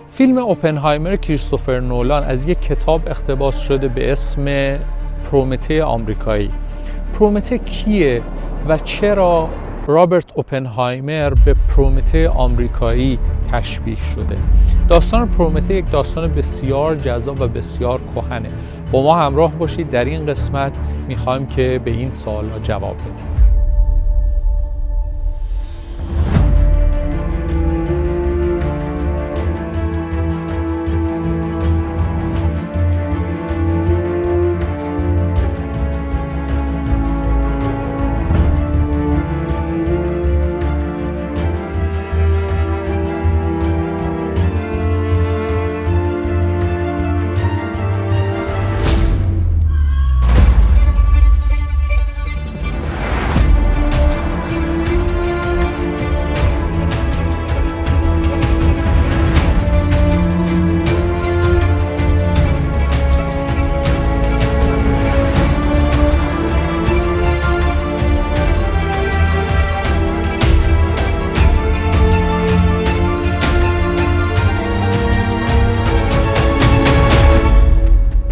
فیلم اوپنهایمر کریستوفر نولان از یک کتاب اقتباس شده به اسم پرومته آمریکایی. پرومته کیه و چرا رابرت اوپنهایمر به پرومته آمریکایی تشبیه شده؟ داستان پرومته یک داستان بسیار جذاب و بسیار کهنه. با ما همراه باشید، در این قسمت میخوایم که به این سوال‌ها جواب بدیم.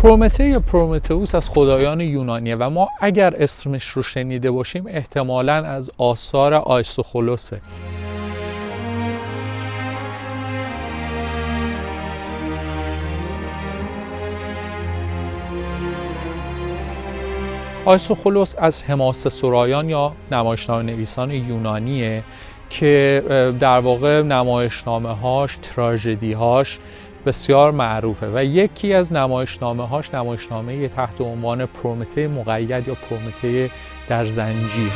پرومته یا پرومتئوس از خدایان یونانیه و ما اگر اسمش رو شنیده باشیم احتمالاً از آثار آیسوخولوسه. آیسوخولوس از حماسه سرایان یا نمایشنامه نویسان یونانیه که در واقع نمایشنامه‌هاش، تراژدی‌هاش بسیار معروفه و یکی از نمایشنامه‌هاش نمایشنامه تحت عنوان پرومته مقید یا پرومته در زنجیر.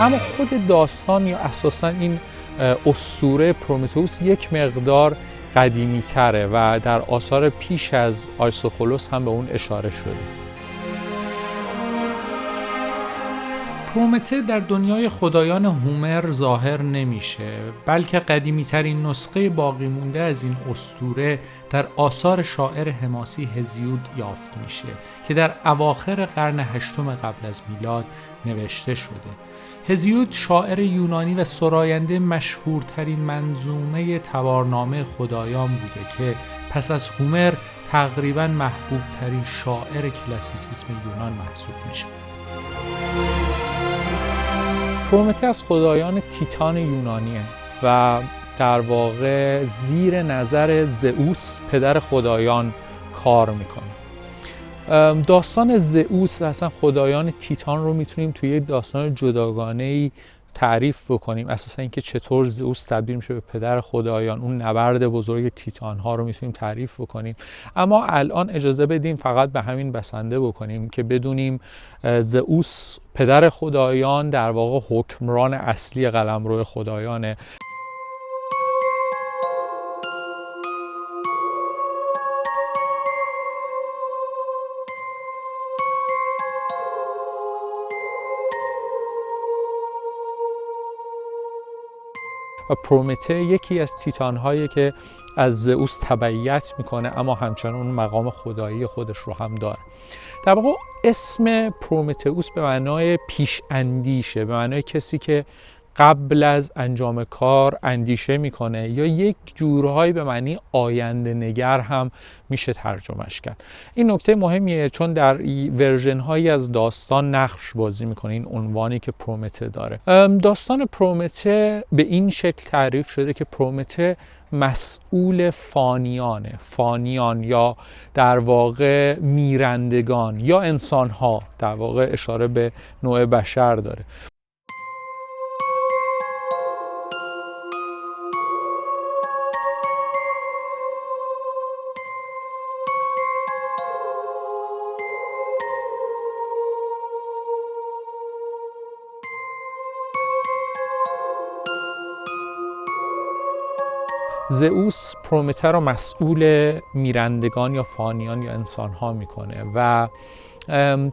اما خود داستان یا اساساً این اسطوره پرومتئوس یک مقدار قدیمی تره و در آثار پیش از آیسوخولوس هم به اون اشاره شده. پرومته در دنیای خدایان هومر ظاهر نمیشه، بلکه قدیمی ترین نسخه باقی مونده از این اسطوره در آثار شاعر حماسی هزیود یافت میشه که در اواخر قرن هشتم قبل از میلاد نوشته شده. هزیود شاعر یونانی و سراینده مشهورترین منظومه تبارنامه خدایان بوده که پس از هومر تقریباً محبوب ترین شاعر کلاسیسیسم یونان محسوب میشه. پرومته از خدایان تیتان یونانیه و در واقع زیر نظر زئوس پدر خدایان کار میکنه. داستان زئوس و اصلا خدایان تیتان رو میتونیم توی یک داستان جداگانه‌ای تعریف بکنیم. اساسا اینکه چطور زئوس تبدیل میشه به پدر خدایان، اون نبرد بزرگ تیتان ها رو میتونیم تعریف بکنیم. اما الان اجازه بدیم فقط به همین بسنده بکنیم که بدونیم زئوس پدر خدایان در واقع حکمران اصلی قلمرو خدایانه. و پرومته یکی از تیتان هایی که از زئوس تبعیت میکنه اما همچنان اون مقام خدایی خودش رو هم داره. در واقع اسم پرومتئوس به معنای پیش اندیشه، به معنای کسی که قبل از انجام کار اندیشه میکنه یا یک جورهایی به معنی آینده نگر هم میشه ترجمهش کرد. این نکته مهمیه چون در ورژن هایی از داستان نقش بازی میکنه این عنوانی که پرومته داره. داستان پرومته به این شکل تعریف شده که پرومته مسئول فانیان یا در واقع میرندگان یا انسان ها، در واقع اشاره به نوع بشر داره. زئوس پرومته رو مسئول میرندگان یا فانیان یا انسان‌ها میکنه و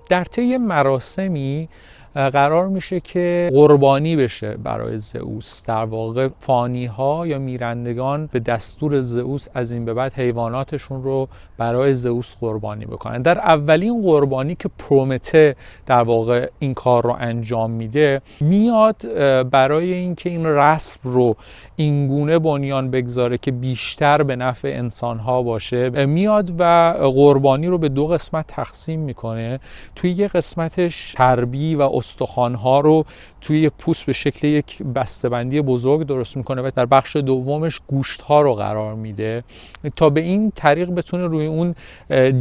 در طی مراسمی قرار میشه که قربانی بشه برای زئوس. در واقع فانی ها یا میرندگان به دستور زئوس از این به بعد حیواناتشون رو برای زئوس قربانی بکنن. در اولین قربانی که پرومته در واقع این کار رو انجام میده، میاد برای اینکه این رسم رو اینگونه بنیان بگذاره که بیشتر به نفع انسان‌ها باشه، میاد و قربانی رو به دو قسمت تقسیم میکنه. توی یک قسمتش چربی و استخوان‌ها رو توی پوست به شکل یک بسته‌بندی بزرگ درست میکنه و در بخش دومش گوشت‌ها رو قرار میده تا به این طریق بتونه روی اون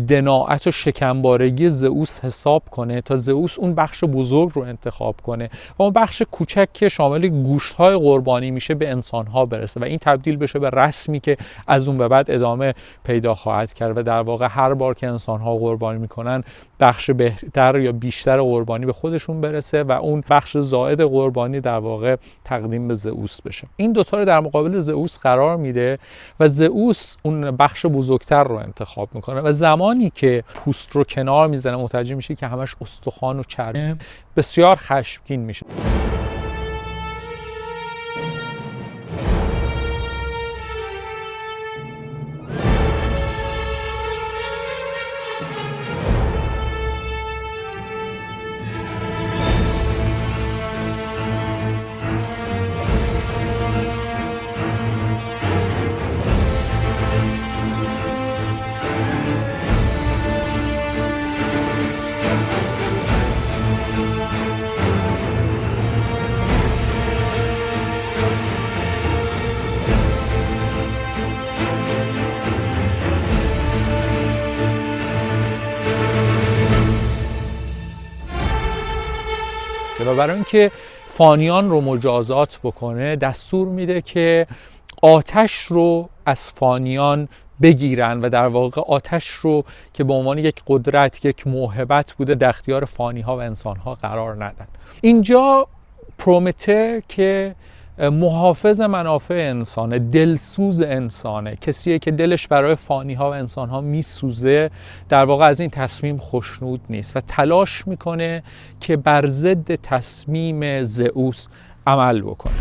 دناعت و شکمبارگی زئوس حساب کنه، تا زئوس اون بخش بزرگ رو انتخاب کنه و اون بخش کوچک که شامل گوشت‌های قربانی میشه به انسان‌ها برسه و این تبدیل بشه به رسمی که از اون به بعد ادامه پیدا خواهد کرد و در واقع هر بار که انسان‌ها قربانی میکنن بخش بهتر یا بیشتر قربانی به خودشون برسه و اون بخش زائد قربانی در واقع تقدیم به زئوس بشه. این دوتا رو در مقابل زئوس قرار میده و زئوس اون بخش بزرگتر رو انتخاب میکنه و زمانی که پوست رو کنار میزنه متوجه میشه که همش استخوان و چربی، بسیار خشمگین میشه. و برای اینکه فانیان رو مجازات بکنه دستور میده که آتش رو از فانیان بگیرن و در واقع آتش رو که به عنوان یک قدرت، یک موهبت بوده در اختیار فانی ها و انسان ها قرار ندن. اینجا پرومته که محافظ منافع انسانه، دلسوز انسانه، کسیه که دلش برای فانی ها و انسان ها میسوزه، در واقع از این تصمیم خوشنود نیست و تلاش میکنه که بر ضد تصمیم زئوس عمل بکنه.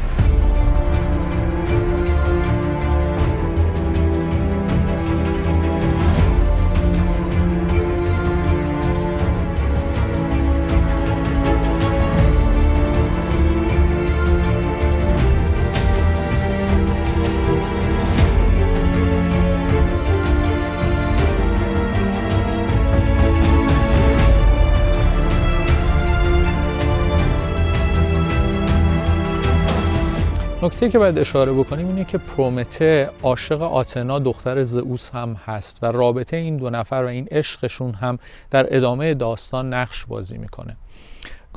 نکته که باید اشاره بکنیم اینه که پرومته عاشق آتنا دختر زئوس هم هست و رابطه این دو نفر و این عشقشون هم در ادامه داستان نقش بازی میکنه.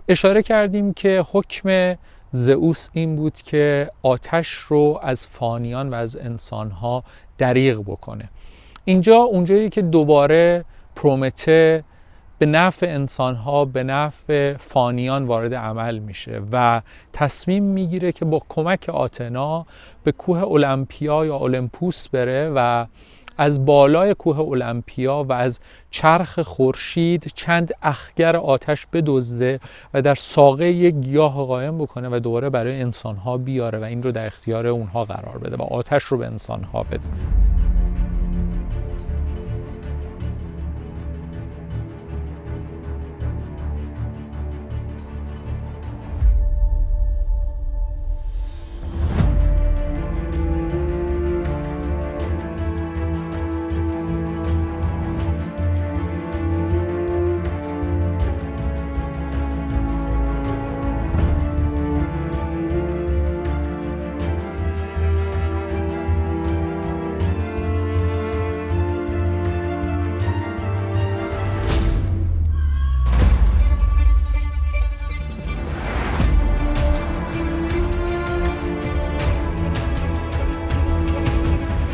اشاره کردیم که حکم زئوس این بود که آتش رو از فانیان و از انسانها دریغ بکنه. اینجا اونجایی که دوباره پرومته به نفع انسانها، به نفع فانیان وارد عمل میشه و تصمیم میگیره که با کمک آتنا به کوه المپیا یا المپوس بره و از بالای کوه المپیا و از چرخ خورشید چند اخگر آتش بدزده و در ساقه یک گیاه قایم بکنه و دوباره برای انسانها بیاره و این رو در اختیار اونها قرار بده و آتش رو به انسانها بده.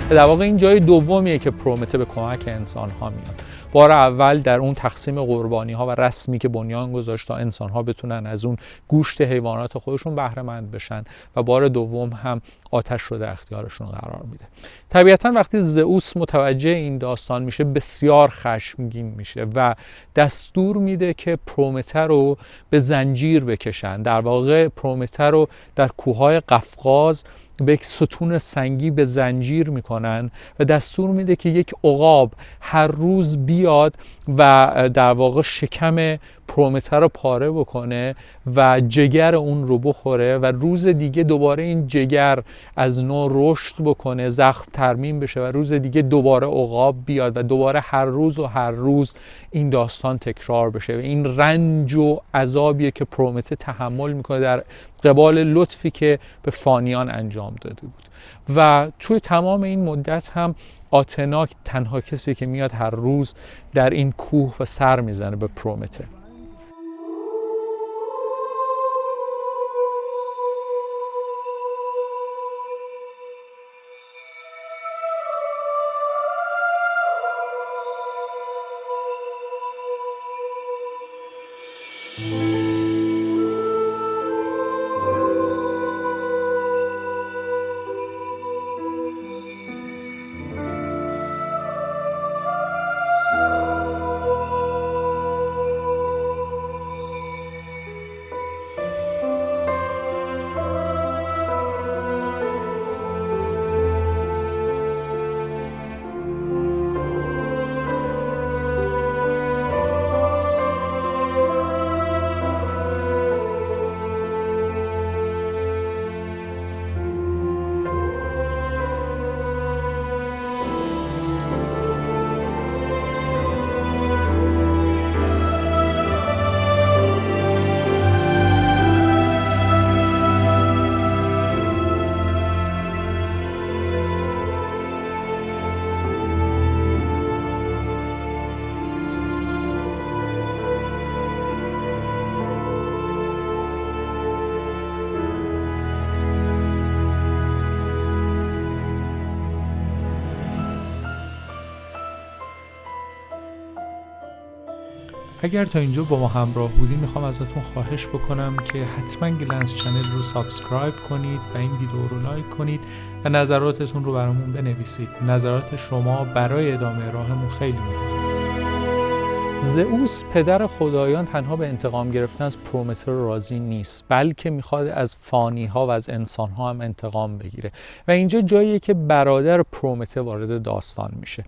در واقع این جای دومیه که پرومته به کمک انسان‌ها میاد. بار اول در اون تقسیم قربانی‌ها و رسمی که بنیان گذاشت تا انسان‌ها بتونن از اون گوشت حیوانات خودشون بهره مند بشن و بار دوم هم آتش رو در اختیارشون قرار میده. طبیعتا وقتی زئوس متوجه این داستان میشه بسیار خشمگین میشه و دستور میده که پرومته رو به زنجیر بکشن. در واقع پرومته رو در کوههای قفقاز به یک ستون سنگی به زنجیر میکنن و دستور میده که یک عقاب هر روز بیاد و در واقع شکم پرومته رو پاره بکنه و جگر اون رو بخوره و روز دیگه دوباره این جگر از نو رشد بکنه، زخم ترمیم بشه و روز دیگه دوباره عقاب بیاد و دوباره هر روز این داستان تکرار بشه. و این رنج و عذابیه که پرومته تحمل میکنه در قبال لطفی که به فانیان انجام داده بود. و توی تمام این مدت هم آتنا تنها کسی که میاد هر روز در این کوه و سر میزنه به پرومته. اگر تا اینجا با ما همراه بودین میخوام ازتون خواهش بکنم که حتما گلنز چنل رو سابسکرایب کنید و این ویدیو رو لایک کنید و نظراتتون رو برامون بنویسید. نظرات شما برای ادامه راهمون خیلی مهمه. زئوس پدر خدایان تنها به انتقام گرفتن از پرومته راضی نیست، بلکه میخواد از فانی ها و از انسان ها هم انتقام بگیره و اینجا جاییه که برادر پرومته وارد داستان میشه.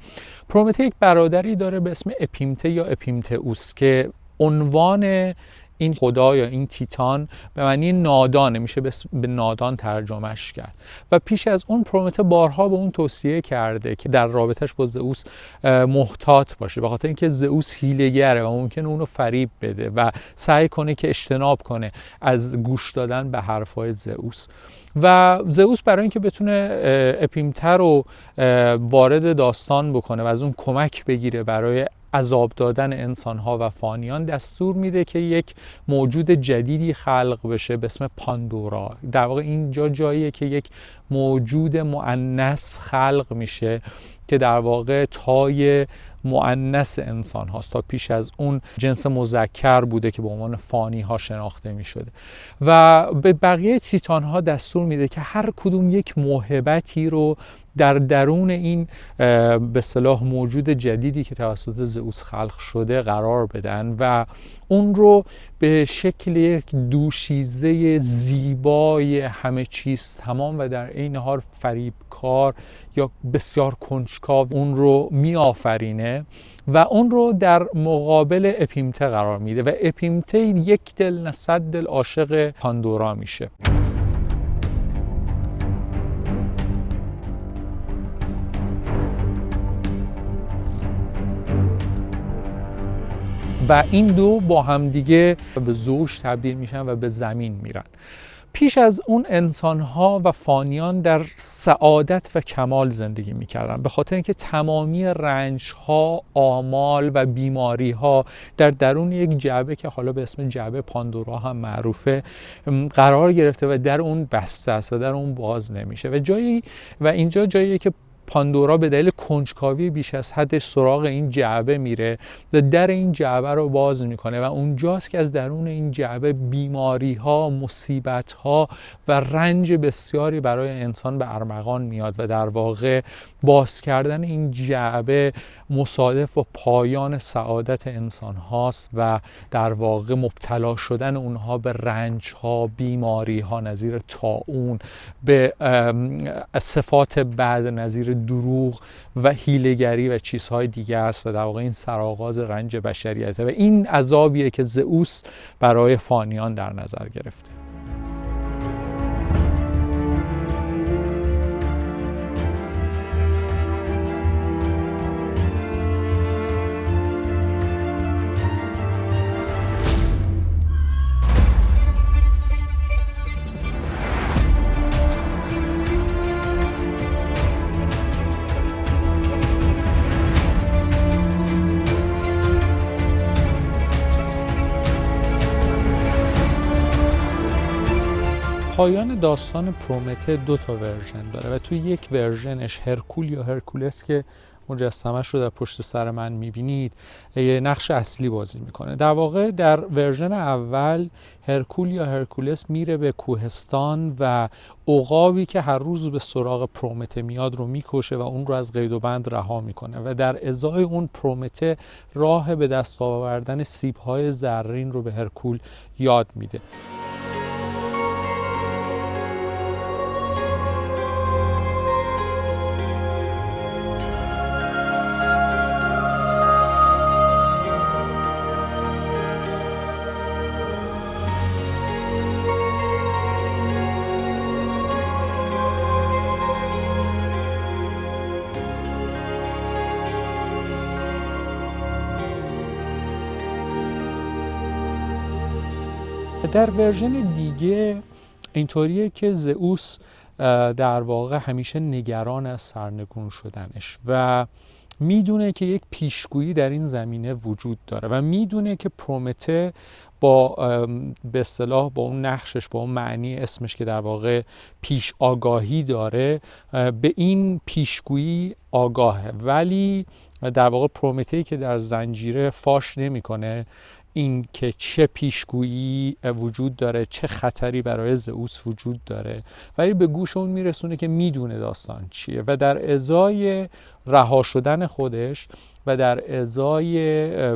پرومته یک برادری داره به اسم اپیمته یا اپیمتئوس که عنوان این خدا یا این تیتان به معنی نادانه، میشه به نادان ترجمهش کرد. و پیش از اون پرومته بارها به اون توصیه کرده که در رابطش با زئوس محتاط باشه، به خاطر اینکه زئوس هیله‌گره و ممکنه اونو فریب بده و سعی کنه که اجتناب کنه از گوش دادن به حرفای زئوس. و زئوس برای اینکه بتونه اپیمته رو وارد داستان بکنه و از اون کمک بگیره برای عذاب دادن انسان‌ها و فانیان، دستور میده که یک موجود جدیدی خلق بشه به اسم پاندورا. در واقع اینجا جاییه که یک موجود مؤنث خلق میشه که در واقع تای مؤنث انسان هاست. تا پیش از اون جنس مذکر بوده که به عنوان فانی ها شناخته می شده و به بقیه تیتان ها دستور میده که هر کدوم یک موهبتی رو در درون این به اصطلاح موجود جدیدی که توسط زئوس خلق شده قرار بدن و اون رو به شکل یک دوشیزه زیبای همه چیز تمام و در عین حال فریبکار یا بسیار کنجکاو اون رو می آفرینه و اون رو در مقابل اپیمته قرار میده و اپیمته یک دل نه صد دل عاشق پاندورا میشه. و این دو با هم دیگه به زوج تبدیل میشن و به زمین میرن. پیش از اون انسان‌ها و فانیان در سعادت و کمال زندگی می‌کردن، به خاطر اینکه تمامی رنج‌ها، آمال و بیماری‌ها در درون یک جعبه که حالا به اسم جعبه پاندورا هم معروفه قرار گرفته و در اون بسته است و در اون باز نمیشه و اینجا جاییه که پاندورا به دلیل کنجکاوی بیش از حدش سراغ این جعبه میره و در این جعبه رو باز میکنه و اونجاست که از درون این جعبه بیماری ها، مصیبت ها و رنج بسیاری برای انسان به ارمغان میاد و در واقع باز کردن این جعبه مصادف با پایان سعادت انسان هاست و در واقع مبتلا شدن اونها به رنج ها، بیماری ها نظیر طاعون، به صفات بد نظیر دروغ و حیله‌گری و چیزهای دیگه است و در واقع این سرآغاز رنج بشریته و این عذابیه که زئوس برای فانیان در نظر گرفته. پایان داستان پرومته 2 تا ورژن داره و توی یک ورژنش هرکول یا هرکولس که مجسمه‌اش رو در پشت سر من می‌بینید نقش اصلی بازی میکنه. در واقع در ورژن اول هرکول یا هرکولس میره به کوهستان و عقابی که هر روز به سراغ پرومته میاد رو میکشه و اون رو از قید و بند رها میکنه و در ازای اون پرومته راه به دست آوردن سیب‌های زرین رو به هرکول یاد میده. در ورژن دیگه اینطوریه که زئوس در واقع همیشه نگران از سرنگون شدنش و میدونه که یک پیشگویی در این زمینه وجود داره و میدونه که پرومته با به اصطلاح با اون نقشش، با اون معنی اسمش که در واقع پیش آگاهی داره، به این پیشگویی آگاهه، ولی در واقع پرومته که در زنجیره فاش نمیکنه این که چه پیشگویی وجود داره، چه خطری برای زئوس وجود داره، ولی به گوش اون میرسونه که میدونه داستان چیه و در ازای رها شدن خودش و در ازای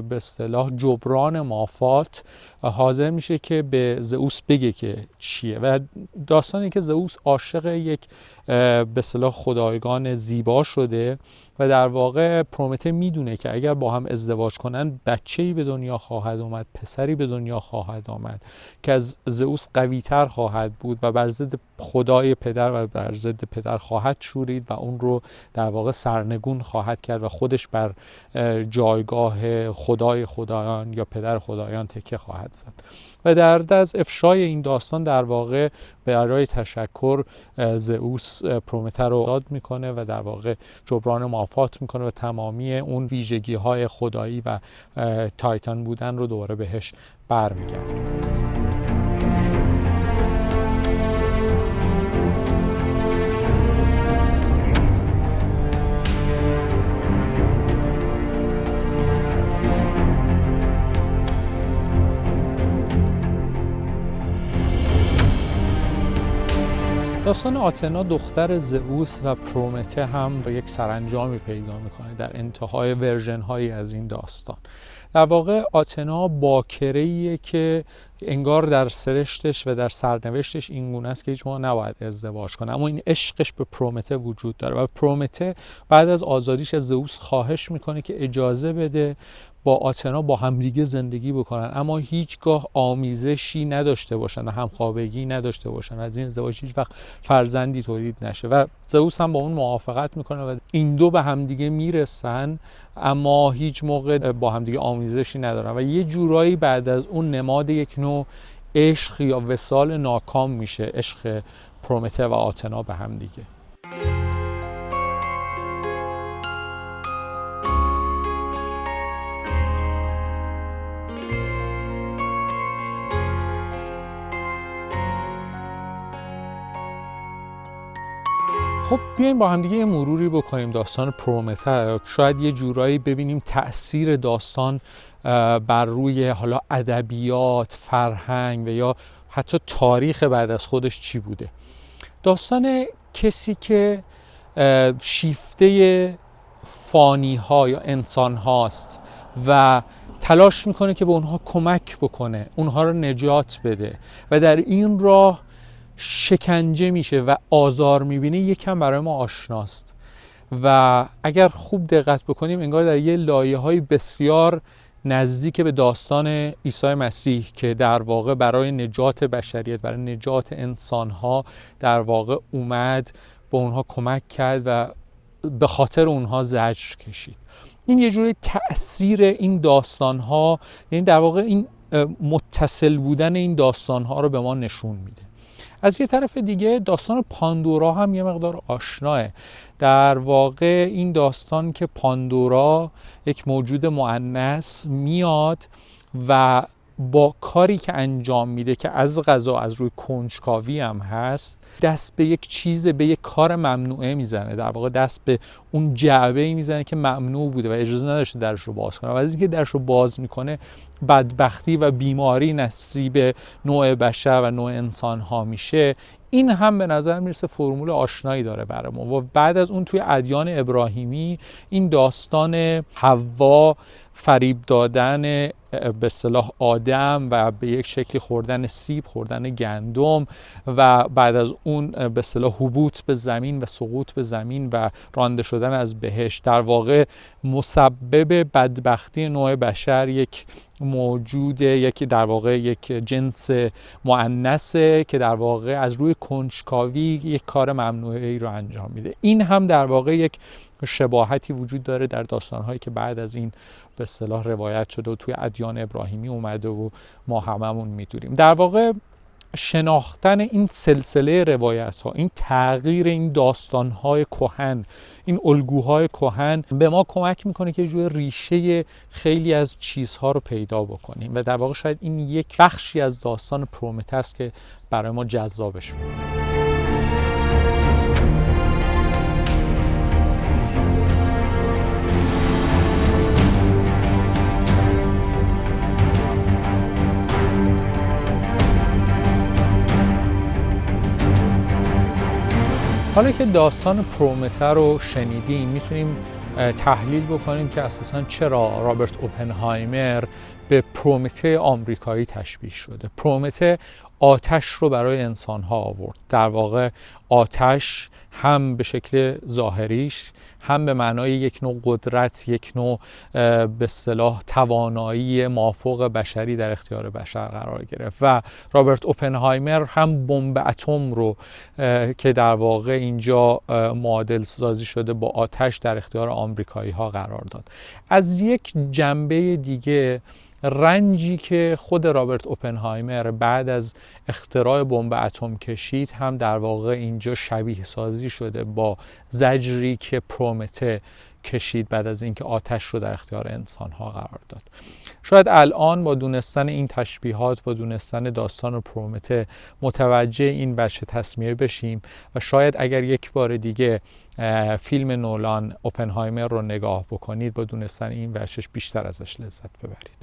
به اصطلاح جبران مافات حاضر میشه که به زئوس بگه که چیه و داستانی که زئوس عاشق یک به اصطلاح خدایگان زیبا شده و در واقع پرومته میدونه که اگر با هم ازدواج کنن بچه‌ای به دنیا خواهد آمد، پسری به دنیا خواهد آمد که از زئوس قوی‌تر خواهد بود و بر ضد خدای پدر و بر ضد پدر خواهد شورید و اون رو در واقع سرنگون خواهد کرد و خودش بر جایگاه خدای خدایان یا پدر خدایان تکیه خواهد زد. و در از افشای این داستان در واقع برای تشکر زئوس پرومته رو یاد میکنه و در واقع جبران مافات میکنه و تمامی اون ویژگی‌های خدایی و تایتان بودن رو دوباره بهش برمیگرده. داستان آتنا دختر زئوس و پرومته هم با یک سرانجامی پیدا میکنه در انتهای ورژن هایی از این داستان. در واقع آتنا باکره‌ایه که انگار در سرشتش و در سرنوشتش این گونه است که هیچ موقع نباید ازدواج کنه، اما این عشقش به پرومته وجود داره و پرومته بعد از آزادیش از زئوس خواهش میکنه که اجازه بده با آتنا با همدیگه زندگی بکنن، اما هیچگاه آمیزشی نداشته باشن و همخوابگی نداشته باشن، از این ازدواج هیچ وقت فرزندی تولید نشه و زئوس هم با اون موافقت میکنه و این دو به همدیگه میرسن اما هیچ موقع با همدیگه آمیزشی ندارن و یه جورایی بعد از اون نماد یک نوع عشق یا وصال ناکام میشه، عشق پرومته و آتنا به همدیگه. خب بیایم با هم دیگه یه مروری بکنیم داستان پرومته. شاید یه جورایی ببینیم تأثیر داستان بر روی حالا ادبیات، فرهنگ و یا حتی تاریخ بعد از خودش چی بوده. داستان کسی که شیفته فانی ها یا انسان هاست و تلاش میکنه که به اونها کمک بکنه، اونها رو نجات بده و در این راه شکنجه میشه و آزار میبینه، یکم برای ما آشناست و اگر خوب دقت بکنیم انگار در یه لایه‌های بسیار نزدیک به داستان عیسی مسیح که در واقع برای نجات بشریت، برای نجات انسانها در واقع اومد، به اونها کمک کرد و به خاطر اونها زجر کشید. این یه جوری تأثیر این داستانها، یعنی در واقع این متصل بودن این داستانها رو به ما نشون میده. از یه طرف دیگه داستان پاندورا هم یه مقدار آشناه. در واقع این داستان که پاندورا یک موجود مؤنث میاد و با کاری که انجام میده که از قضا از روی کنجکاوی هم هست، دست به یک چیز، به یک کار ممنوعه میزنه. در واقع دست به اون جعبه‌ای میزنه که ممنوع بوده و اجازه نداشته درش رو باز کنه و از اینکه درش رو باز میکنه بدبختی و بیماری نصیب نوع بشر و نوع انسان ها میشه. این هم به نظر میرسه فرمول آشنایی داره برای ما و بعد از اون توی ادیان ابراهیمی این داستان حوا، فریب دادن به اصطلاح آدم و به یک شکلی خوردن سیب، خوردن گندم و بعد از اون به اصطلاح هبوط به زمین و سقوط به زمین و رانده شدن از بهشت، در واقع مسبب بدبختی نوع بشر یک موجود، یکی در واقع یک جنس مؤنثه که در واقع از روی کنجکاوی یک کار ممنوعی رو انجام میده. این هم در واقع یک شباهتی وجود داره در داستان‌هایی که بعد از این به اصطلاح روایت شده و توی ادیان ابراهیمی اومده و ما هممون میدونیم. در واقع شناختن این سلسله روایت ها، این تغییر این داستان های کهن، این الگوهای کهن به ما کمک میکنه که جور ریشه خیلی از چیزها رو پیدا بکنیم و در واقع شاید این یک بخشی از داستان پرومته است که برای ما جذابش میکنه. حالا که داستان پرومته رو شنیدیم، میتونیم تحلیل بکنیم که اساساً چرا رابرت اوپنهایمر به پرومته آمریکایی تشبیه شده. پرومته آتش رو برای انسان‌ها آورد. در واقع آتش هم به شکل ظاهریش، هم به معنای یک نوع قدرت، یک نوع به اصطلاح توانایی مافوق بشری در اختیار بشر قرار گرفت و رابرت اوپنهایمر هم بمب اتم رو که در واقع اینجا معادل سازی شده با آتش در اختیار آمریکایی ها قرار داد. از یک جنبه دیگه رنجی که خود رابرت اوپنهایمر بعد از اختراع بمب اتم کشید هم در واقع اینجا شبیه سازی شده با زجری که پرومته کشید بعد از اینکه آتش رو در اختیار انسان‌ها قرار داد. شاید الان با دونستن این تشبیهات، با دونستن داستان پرومته متوجه این وجه تسمیه بشیم و شاید اگر یک بار دیگه فیلم نولان اوپنهایمر رو نگاه بکنید با دونستن این وجهش بیشتر ازش لذت ببرید.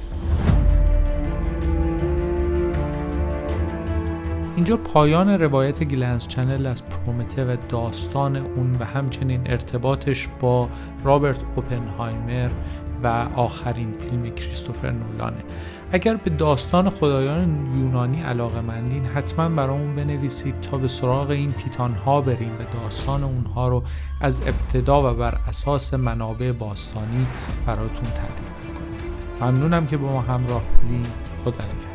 اینجا پایان روایت گلنز چنل از پرومته و داستان اون و همچنین ارتباطش با رابرت اوپنهایمر و آخرین فیلم کریستوفر نولانه. اگر به داستان خدایان یونانی علاقه‌مندین حتما برامون بنویسید تا به سراغ این تیتان ها بریم و داستان اونها رو از ابتدا و بر اساس منابع باستانی براتون تعریف کنیم. ممنونم که با ما همراه بودید. خدا نگهدار.